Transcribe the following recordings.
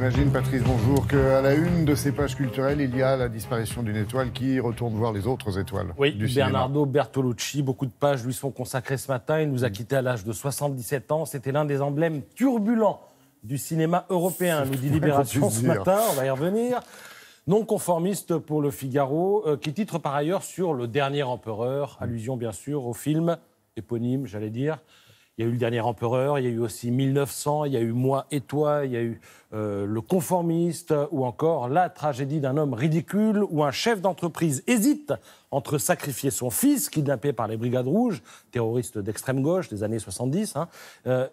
J'imagine, Patrice, bonjour, qu'à la une de ces pages culturelles, il y a la disparition d'une étoile qui retourne voir les autres étoiles du cinéma. Bernardo Bertolucci, beaucoup de pages lui sont consacrées ce matin. Il nous a quittés à l'âge de 77 ans. C'était l'un des emblèmes turbulents du cinéma européen, nous dit Libération ce matin, on va y revenir. Non conformiste pour Le Figaro, qui titre par ailleurs sur Le Dernier Empereur, allusion bien sûr au film éponyme, j'allais dire. Il y a eu Le Dernier Empereur, il y a eu aussi 1900, il y a eu Moi et toi, il y a eu Le Conformiste, ou encore La tragédie d'un homme ridicule, où un chef d'entreprise hésite entre sacrifier son fils, kidnappé par les Brigades Rouges, terroristes d'extrême gauche des années 70,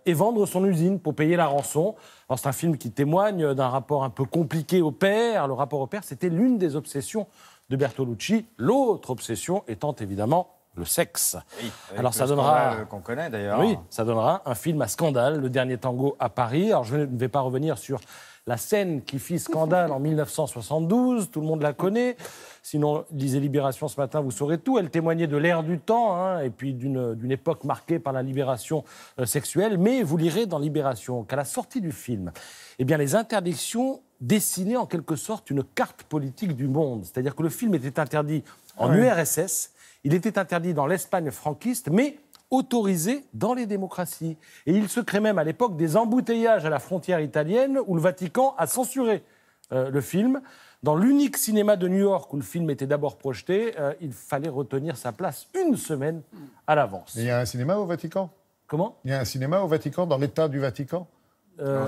et vendre son usine pour payer la rançon. Alors c'est un film qui témoigne d'un rapport un peu compliqué au père. Le rapport au père, c'était l'une des obsessions de Bertolucci, l'autre obsession étant évidemment le sexe. Oui, alors ça donnera qu'on connaît d'ailleurs. Oui, ça donnera un film à scandale, Le Dernier Tango à Paris. Alors je ne vais pas revenir sur la scène qui fit scandale en 1972, tout le monde la connaît. Sinon, lisez Libération ce matin, vous saurez tout. Elle témoignait de l'ère du temps, et puis d'une époque marquée par la libération sexuelle. Mais vous lirez dans Libération qu'à la sortie du film, eh bien, les interdictions dessinaient en quelque sorte une carte politique du monde. C'est-à-dire que le film était interdit en URSS, il était interdit dans l'Espagne franquiste, mais autorisé dans les démocraties. Et il se crée même à l'époque des embouteillages à la frontière italienne où le Vatican a censuré le film. Dans l'unique cinéma de New York où le film était d'abord projeté, il fallait retenir sa place une semaine à l'avance. Il y a un cinéma au Vatican ? Comment ? Il y a un cinéma au Vatican, dans l'État du Vatican ?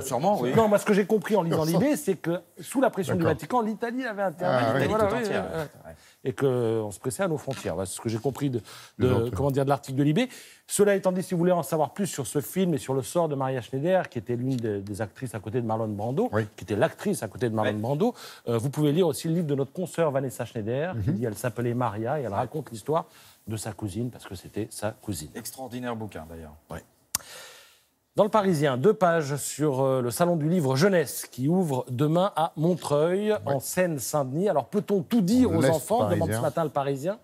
Sûrement, oui. Non, moi, ce que j'ai compris en lisant l'idée, c'est que sous la pression du Vatican, l'Italie avait interdit. Et qu'on se pressait à nos frontières. C'est ce que j'ai compris de l'article de Libé. Cela étant dit, si vous voulez en savoir plus sur ce film et sur le sort de Maria Schneider, qui était l'une des actrices à côté de Marlon Brando, qui était l'actrice à côté de Marlon Brando, vous pouvez lire aussi le livre de notre consoeur Vanessa Schneider, qui dit elle s'appelait Maria, et elle raconte l'histoire de sa cousine, parce que c'était sa cousine. Extraordinaire bouquin, d'ailleurs. Oui. Dans Le Parisien, 2 pages sur le Salon du Livre Jeunesse qui ouvre demain à Montreuil, en Seine-Saint-Denis. Alors, peut-on tout dire aux enfants, demande ce matin Le Parisien.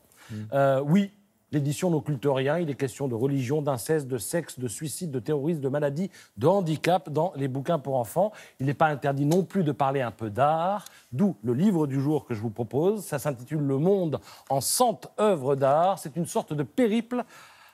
Oui, l'édition n'occulte rien. Il est question de religion, d'inceste, de sexe, de suicide, de terrorisme, de maladie, de handicap dans les bouquins pour enfants. Il n'est pas interdit non plus de parler un peu d'art, d'où le livre du jour que je vous propose. Ça s'intitule Le Monde en 100 œuvres d'art. C'est une sorte de périple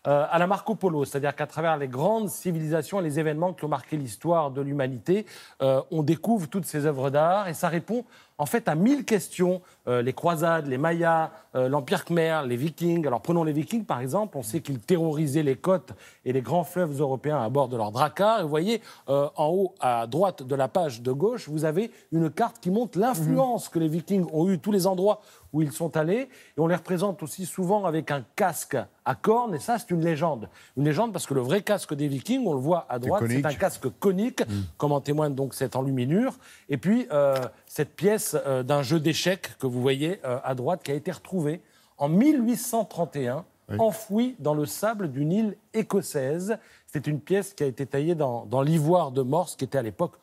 à la Marco Polo, c'est-à-dire qu'à travers les grandes civilisations et les événements qui ont marqué l'histoire de l'humanité, on découvre toutes ces œuvres d'art et ça répond en fait à 1000 questions. Les croisades, les Mayas, l'Empire Khmer, les Vikings. Alors prenons les Vikings par exemple, on sait qu'ils terrorisaient les côtes et les grands fleuves européens à bord de leurs dracars. Et vous voyez, en haut à droite de la page de gauche, vous avez une carte qui montre l'influence que les Vikings ont eue, tous les endroits où ils sont allés. Et on les représente aussi souvent avec un casque à cornes. Et ça, c'est une légende. Une légende parce que le vrai casque des Vikings, on le voit à droite, c'est un casque conique, comme en témoigne donc cette enluminure. Et puis, cette pièce d'un jeu d'échecs que vous voyez à droite, qui a été retrouvée en 1831, enfouie dans le sable d'une île écossaise. C'est une pièce qui a été taillée dans l'ivoire de Morse, qui était à l'époque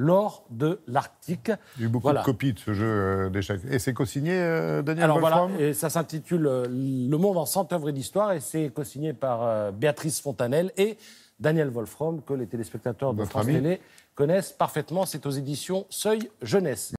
l'or de l'Arctique. Il y a eu beaucoup de copies de ce jeu d'échecs. Et c'est co-signé Daniel Wolfram ? Alors voilà, et ça s'intitule Le Monde en 100 œuvres d'histoire, et c'est co-signé par Béatrice Fontanelle et Daniel Wolfram, que les téléspectateurs de France Télé connaissent parfaitement. C'est aux éditions Seuil Jeunesse.